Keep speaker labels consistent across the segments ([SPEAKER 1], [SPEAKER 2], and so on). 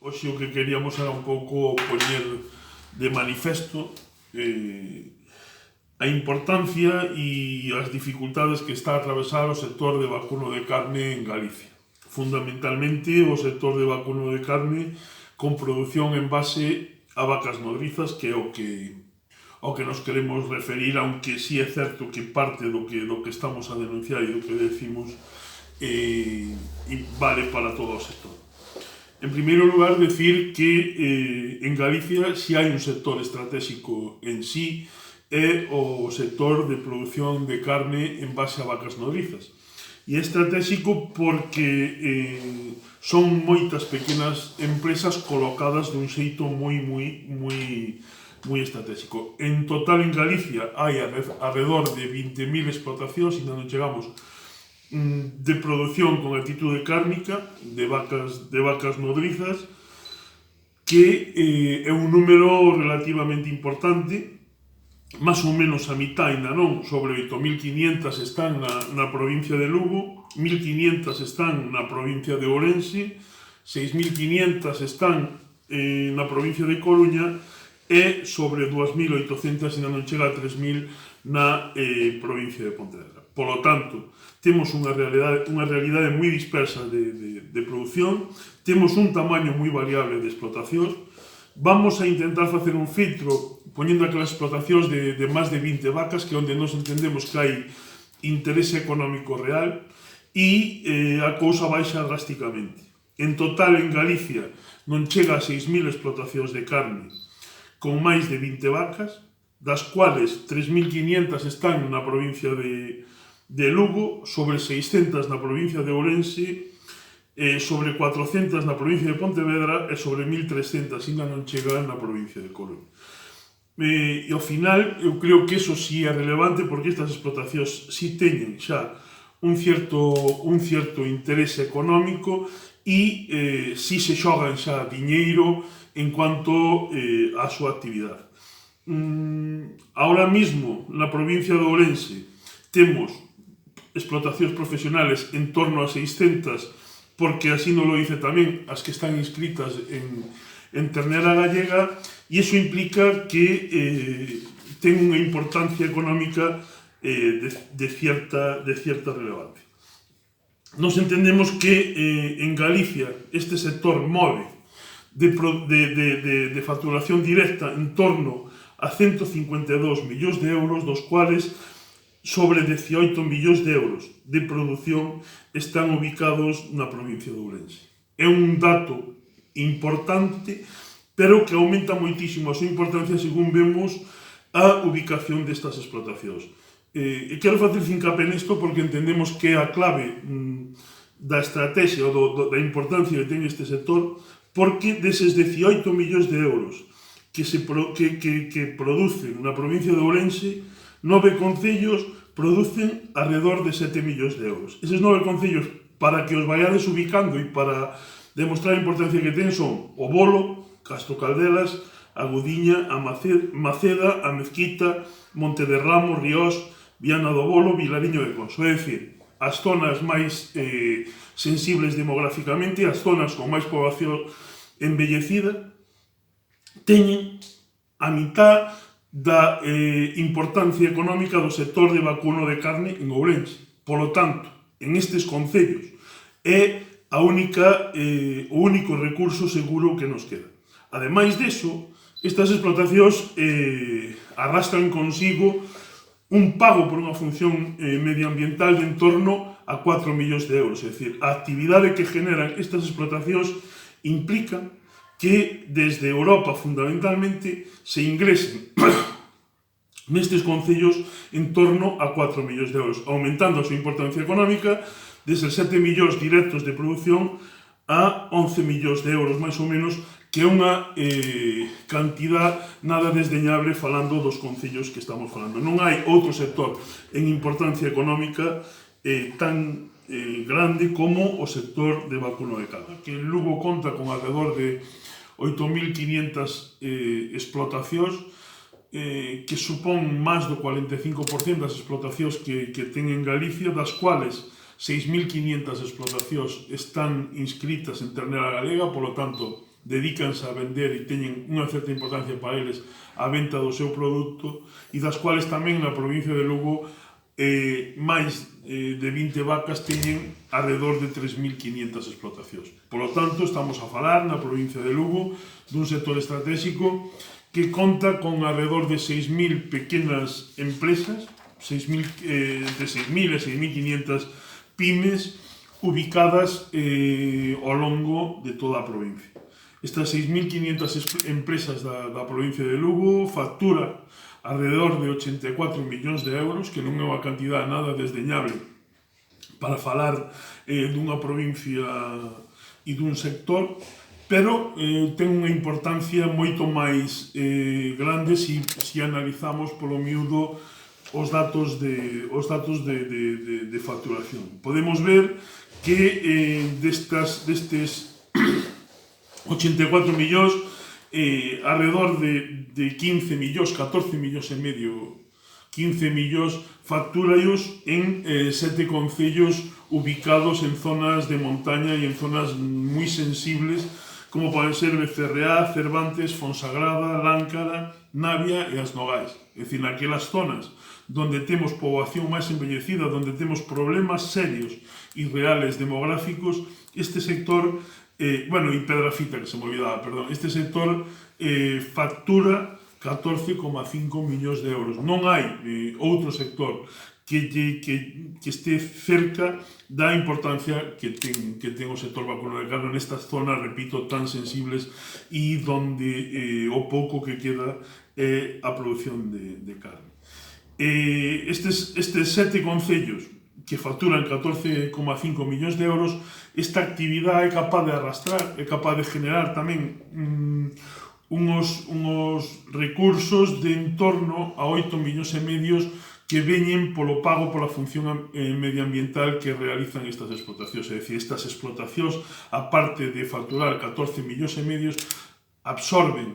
[SPEAKER 1] Hoxe o que queríamos era un pouco poñer de manifesto a importancia e as dificultades que está a atravesar o sector de vacuno de carne en Galicia. Fundamentalmente o sector de vacuno de carne con produción en base a vacas nodrizas, que é o que nos queremos referir, aunque sí é certo que parte do que estamos a denunciar e do que decimos vale para todo o sector. En primeiro lugar, decir que en Galicia si hai un sector estratégico en sí, é o sector de produción de carne en base a vacas nodrizas. E é estratégico porque son moitas pequenas empresas colocadas dun xeito moi estratégico. En total en Galicia hai alrededor de 20.000 explotacións, e non chegamos, de produción con actitude cárnica de vacas nodrizas, que é un número relativamente importante, máis ou menos a mitad, ainda non, sobre 8.500 están na provincia de Lugo, 1.500 están na provincia de Ourense, 6.500 están na provincia de Coruña e sobre 2.800, ainda non chega a 3.000 na provincia de Pontevedra. Polo tanto, temos unha realidade moi dispersa de produción, temos un tamaño moi variable de explotacións. Vamos a intentar facer un filtro poñendo aquelas explotacións de máis de 20 vacas, que é onde nos entendemos que hai interese económico real, e a cousa baixa drásticamente. En total, en Galicia, non chega a 6.000 explotacións de carne con máis de 20 vacas, das cuales 3.500 están na provincia de Lugo, sobre 600 na provincia de Ourense, sobre 400 na provincia de Pontevedra e sobre 1.300 ainda non chega na provincia de Coruña. E ao final, eu creo que eso sí é relevante, porque estas explotacións sí teñen xa un certo interese económico e sí se xogan xa diñeiro en cuanto á súa actividade. Ahora mismo, na provincia de Ourense, temos explotacións profesionales en torno a 600, porque así nos lo dice tamén as que están inscritas en ternera gallega, e iso implica que ten unha importancia económica de cierta relevancia. Nos entendemos que en Galicia este sector move de facturación directa en torno a 152 millóns de euros, dos cuales sobre 18 millóns de euros de produción están ubicados na provincia de Ourense. É un dato importante, pero que aumenta moitísimo a súa importancia según vemos a ubicación destas explotacións. E quero facer fincapé nisto porque entendemos que é a clave da estrategia ou da importancia que ten este sector, porque deses 18 millóns de euros que producen na provincia de Ourense, 9 concellos producen alrededor de 7 millóns de euros. Eses 9 concellos, para que os vaiades ubicando e para demostrar a importancia que ten, son o Bolo, Castro Caldelas, a Gudiña, a Maceda, a Mezquita, Monte de Ramos, Riós, Viana do Bolo, Vilariño de Conso. É dicir, as zonas máis sensibles demográficamente, as zonas con máis poboación envellecida, teñen a mitad da importancia económica do sector de vacuno de carne en Ourense. Polo tanto, en estes concellos é o único recurso seguro que nos queda. Ademais deso, estas explotacións arrastran consigo un pago por unha función medioambiental de en torno a 4 millóns de euros. É dicir, a actividade que generan estas explotacións implica que desde Europa, fundamentalmente, se ingresen nestes concellos en torno a 4 millóns de euros, aumentando a súa importancia económica desde 7 millóns directos de produción a 11 millóns de euros, máis ou menos, que é unha cantidad nada desdeñable falando dos concellos que estamos falando. Non hai outro sector en importancia económica tan grande como o sector de vacuno de carne, que en Lugo conta con alrededor de 8.500 explotacións, que supón máis do 45% das explotacións que ten en Galicia, das cuales 6.500 explotacións están inscritas en ternera galega, polo tanto, dedícanse a vender e teñen unha certa importancia para eles a venta do seu produto, e das cuales tamén na provincia de Lugo máis de 20 vacas teñen alrededor de 3.500 explotacións. Por lo tanto, estamos a falar na provincia de Lugo dun sector estratégico que conta con alrededor de 6.000 pequenas empresas, entre 6.000 e 6.500 pymes ubicadas ao longo de toda a provincia. Estas 6.500 empresas da provincia de Lugo factura alrededor de 84 millóns de euros, que non é unha cantidad nada desdeñable para falar dunha provincia e dun sector, pero ten unha importancia moito máis grande se analizamos polo miúdo os datos de facturación. Podemos ver que destes 84 millóns, alrededor de 15 millóns, 14 millóns e medio, 15 millóns factúrallos en 7 concellos ubicados en zonas de montaña e en zonas moi sensibles, como poden ser Becerreá, Cervantes, Fonsagrada, Láncara, Navia e As Nogais. É dicir, naquelas zonas donde temos poboación máis envellecida, donde temos problemas serios e reales demográficos, este sector, e Pedrafita, que se me olvidaba, perdón, este sector factura 14,5 millóns de euros. Non hai outro sector que este cerca da importancia que ten o sector vacuno de carne nestas zonas, repito, tan sensibles e donde o pouco que queda é a produción de carne. Estes 7 concellos que facturan 14,5 millóns de euros, esta actividade é capaz de arrastrar, é capaz de generar tamén uns recursos de en torno a 8 millóns e medios que veñen polo pago pola función medioambiental que realizan estas explotacións. É dicir, estas explotacións, aparte de facturar 14 millóns e medios, absorben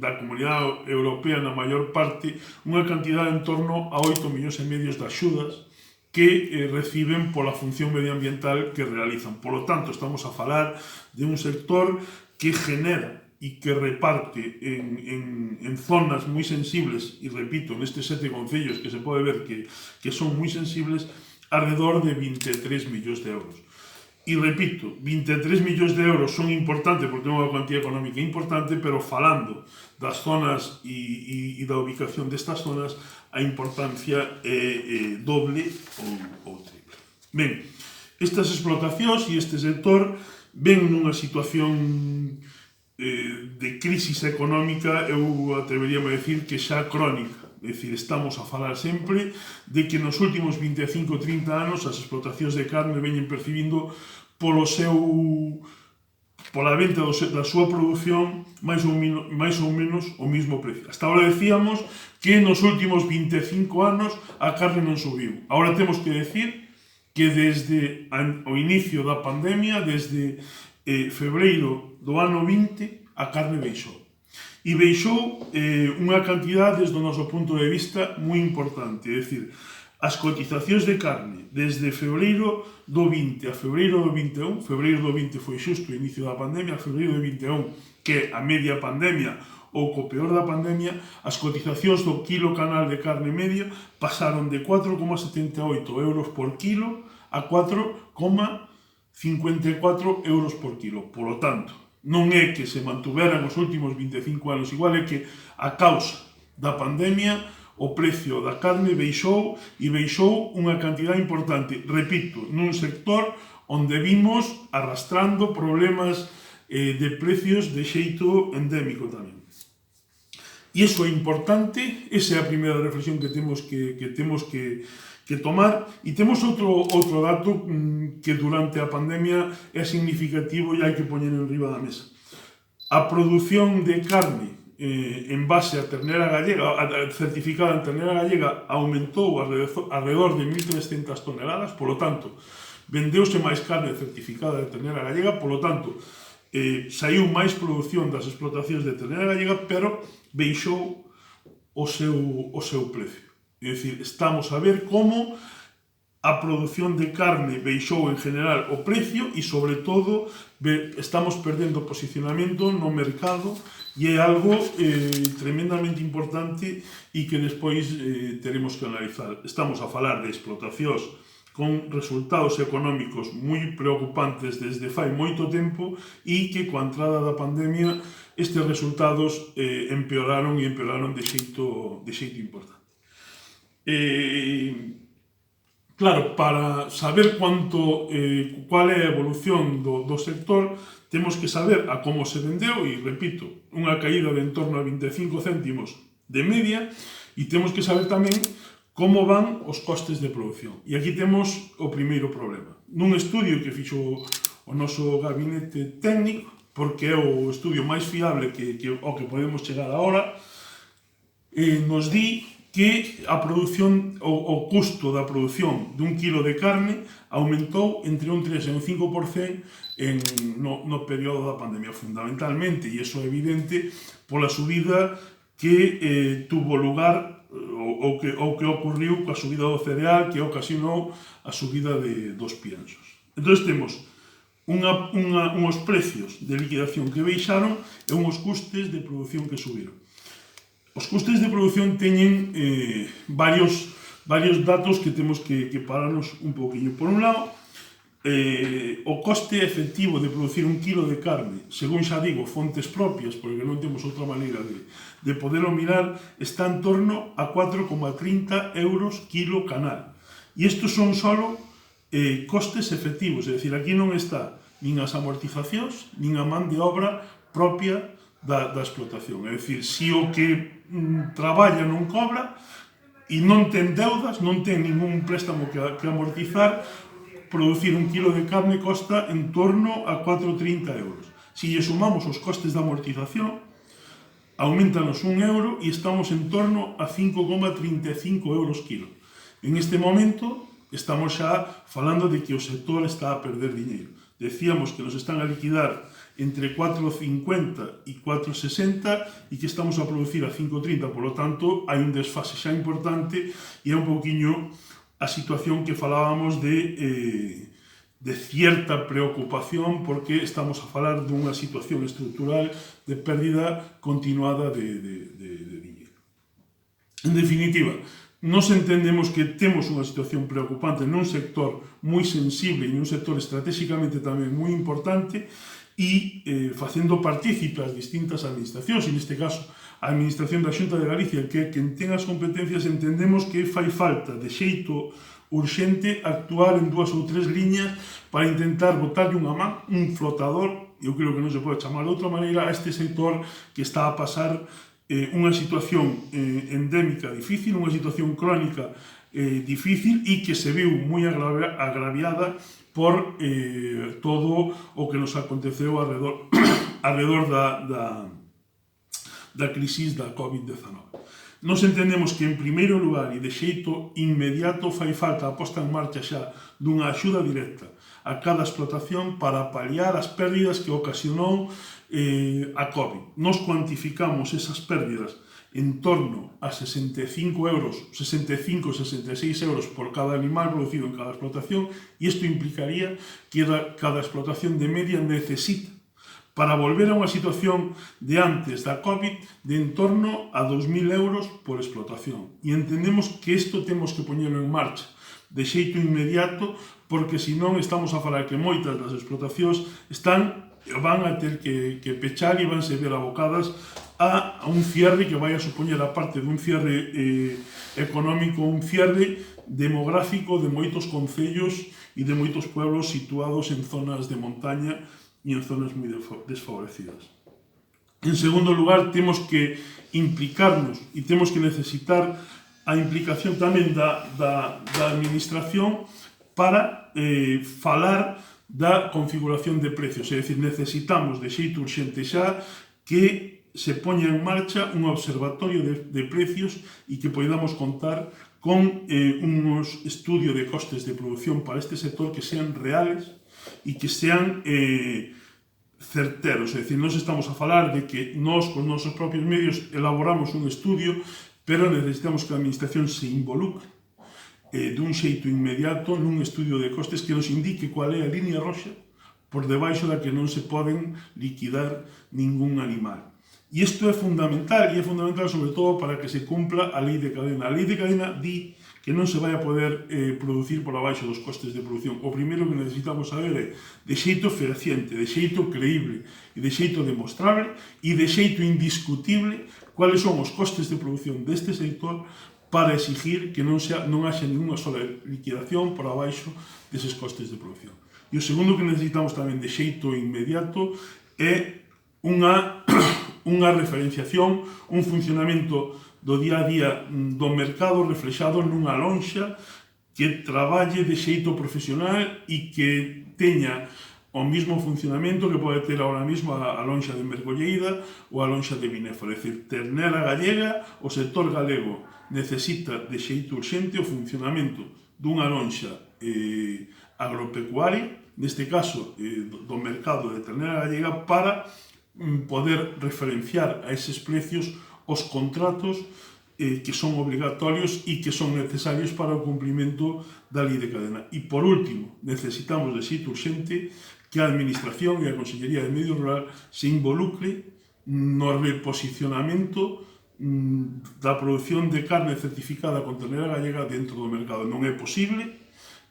[SPEAKER 1] da Comunidade Europea na maior parte unha cantidade en torno a 8 millóns e medios de axudas que reciben pola función medioambiental que realizan. Por lo tanto, estamos a falar de un sector que genera e que reparte en zonas moi sensibles, e repito, nestes 7 concellos que se pode ver que son moi sensibles, alrededor de 23 millóns de euros. E repito, 23 millóns de euros son importantes porque é unha cuantía económica importante, pero falando das zonas e da ubicación destas zonas, a importancia é doble ou triple. Ben, estas explotacións e este sector ven nunha situación de crisis económica, eu atreveríame a decir que xa crónica. É dicir, estamos a falar sempre de que nos últimos 25-30 anos as explotacións de carne veñen percibindo pola venta da súa produción máis ou menos o mismo precio. Hasta ahora decíamos que nos últimos 25 anos a carne non subiu. Agora temos que decir que desde o inicio da pandemia, desde febreiro do ano 20, a carne baixou. E baixou unha cantidade, desde o noso punto de vista, moi importante. É dicir, as cotizacións de carne desde febreiro do 20 a febreiro do 21, febreiro do 20 foi xusto o inicio da pandemia, a febreiro do 21, que é a media pandemia ou co peor da pandemia, as cotizacións do quilo canal de carne medio pasaron de 4,78 euros por quilo a 4,54 euros por quilo. Por lo tanto, non é que se mantuveran os últimos 25 anos igual, é que a causa da pandemia o precio da carne baixou unha cantidade importante. Repito, nun sector onde vimos arrastrando problemas de precios de xeito endémico tamén. E iso é importante, esa é a primeira reflexión que temos que tomar. E temos outro dato que durante a pandemia é significativo e hai que poñer en riba da mesa. A produción de carne en base a ternera gallega, certificada en ternera gallega, aumentou alrededor de 1.300 toneladas, polo tanto, vendeuse máis carne certificada de ternera gallega, polo tanto, saiu máis produción das explotacións de ternera gallega, pero baixou o seu precio. É dicir, estamos a ver como a produción de carne baixou en general o precio e, sobre todo, estamos perdendo posicionamento no mercado e é algo tremendamente importante e que despois teremos que analizar. Estamos a falar de explotacións con resultados económicos moi preocupantes desde fai moito tempo e que coa entrada da pandemia estes resultados empeoraron de xeito importante. Claro, para saber cual é a evolución do sector, temos que saber a como se vendeu, e repito, unha caída de en torno a 25 céntimos de media, e temos que saber tamén como van os costes de produción. E aquí temos o primeiro problema. Nun estudio que fixo o noso gabinete técnico, porque é o estudio máis fiable ao que podemos chegar agora, nos di que a produción, o custo da produción dun kilo de carne aumentou entre un 3 e un 5% no período da pandemia, fundamentalmente, e iso é evidente, pola subida que tuvo lugar ou que ocorriu coa subida do cereal, que ocasionou a subida dos piensos. Entón temos uns precios de liquidación que baixaron e uns custes de produción que subiron. Os custes de produción teñen varios datos que temos que pararnos un poquinho. Por un lado, o coste efectivo de producir un kilo de carne, según xa digo, fontes propias, porque non temos outra maneira de poderlo mirar, está en torno a 4,30 euros kilo canal. E estos son solo costes efectivos, é dicir, aquí non está nin as amortizacións, nin a man de obra propia da explotación. É dicir, se o que traballa non cobra e non ten deudas, non ten ningún préstamo que amortizar, producir un kilo de carne costa en torno a 4,30 euros. Se lle sumamos os costes de amortización, aumentanos 1 euro e estamos en torno a 5,35 euros kilo. En este momento estamos xa falando de que o sector está a perder diñeiro. Decíamos que nos están a liquidar entre 4,50 e 4,60 e que estamos a producir a 5,30, polo tanto, hai un desfase xa importante e é un pouquiño a situación que falábamos de cierta preocupación, porque estamos a falar dunha situación estrutural de pérdida continuada de diñeiro. En definitiva, nos entendemos que temos unha situación preocupante nun sector moi sensible e nun sector estratégicamente tamén moi importante e facendo partícipe as distintas administracións, e neste caso a Administración da Xunta de Galicia, que é quen ten as competencias, entendemos que fai falta de xeito urxente actuar en 2 ou 3 liñas para intentar botarlle unha man, un flotador, eu creo que non se pode chamar de outra maneira, a este sector que está a pasar unha situación endémica difícil, unha situación crónica difícil e que se viu moi agraviada por todo o que nos aconteceu alrededor da crisis da COVID-19. Nos entendemos que, en primeiro lugar, e de xeito inmediato, fai falta a posta en marcha xa dunha axuda directa a cada explotación para paliar as pérdidas que ocasionou a COVID. Nos cuantificamos esas pérdidas en torno a 65 euros, 65-66 euros por cada animal producido en cada explotación, e isto implicaría que cada explotación de media necesita, para volver a unha situación de antes da COVID, de en torno a 2.000 euros por explotación. E entendemos que isto temos que poñelo en marcha de xeito inmediato, porque senón estamos a falar que moitas das explotacións van a ter que pechar e vanse ver abocadas a un cierre que vai a supoñer, a parte dun cierre económico, un cierre demográfico de moitos concellos e de moitos pueblos situados en zonas de montaña e en zonas moi desfavorecidas. En segundo lugar, temos que implicarnos e temos que necesitar a implicación tamén da administración para falar da configuración de precios, é dicir, necesitamos de xeito urxente xa que se poña en marcha un observatorio de precios e que podamos contar con unos estudios de costes de producción para este sector que sean reales e que sean certeros, é dicir, non estamos a falar de que nós, con nosos propios medios, elaboramos un estudio, pero necesitamos que a administración se involucre dun xeito inmediato nun estudio de costes que nos indique cual é a línea roxa por debaixo da que non se poden liquidar ningún animal. E isto é fundamental sobre todo para que se cumpla a lei de cadena. A lei de cadena di que non se vai a poder producir por abaixo dos costes de producción. O primeiro que necesitamos saber é de xeito fehaciente, de xeito creíble e de xeito demostrable e de xeito indiscutible cuáles son os costes de producción deste sector para exigir que non haxa ninguna sola liquidación por abaixo deses costes de producción. E o segundo que necesitamos tamén de xeito inmediato é unha referenciación, un funcionamento do día a día do mercado reflexado nunha lonxa que traballe de xeito profesional e que teña o mismo funcionamento que pode ter ahora mesmo a lonxa de Mercolleira ou a lonxa de Binéfora. É dicir, ternera gallega, o sector galego necesita de xeito urxente o funcionamento dunha lonxa agropecuaria, neste caso do mercado de ternera gallega, para poder referenciar a eses precios os contratos que son obrigatorios e que son necesarios para o cumprimento da lei de cadena. E por último, necesitamos de xeito urxente que a Administración e a Consellería de Medio Rural se involucre no reposicionamento da produción de carne certificada con ternera gallega dentro do mercado. Non é posible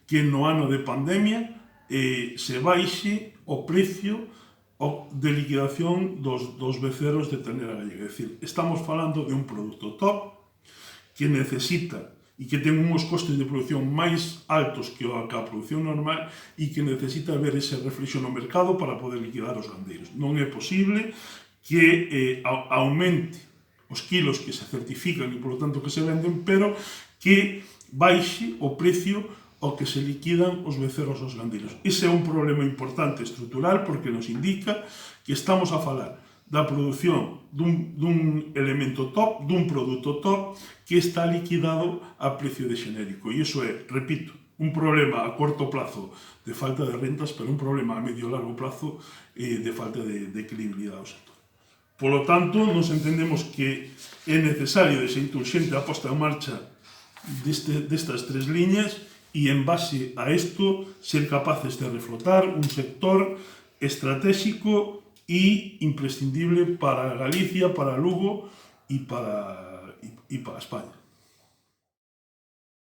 [SPEAKER 1] que no ano de pandemia se baixe o precio de liquidación dos beceros de ternera gallega. É dicir, estamos falando de un produto top que necesita e que ten uns costes de produción máis altos que a produción normal e que necesita ver ese reflexo no mercado para poder liquidar os gandeiros. Non é posible que aumente os kilos que se certifican e, por lo tanto, que se venden, pero que baixe o precio ao que se liquidan os beceros aos gandeiros. Ese é un problema importante estrutural porque nos indica que estamos a falar da produción dun elemento top, dun produto top, que está liquidado a precio de xenérico. E iso é, repito, un problema a corto plazo de falta de rentas, pero un problema a medio e largo plazo de falta de equilibriedade ao sector. Por lo tanto, nos entendemos que é necesario de xeito urxente a posta en marcha destas tres liñas e, en base a isto, ser capaces de reflotar un sector estratégico e imprescindible para Galicia, para Lugo e para España.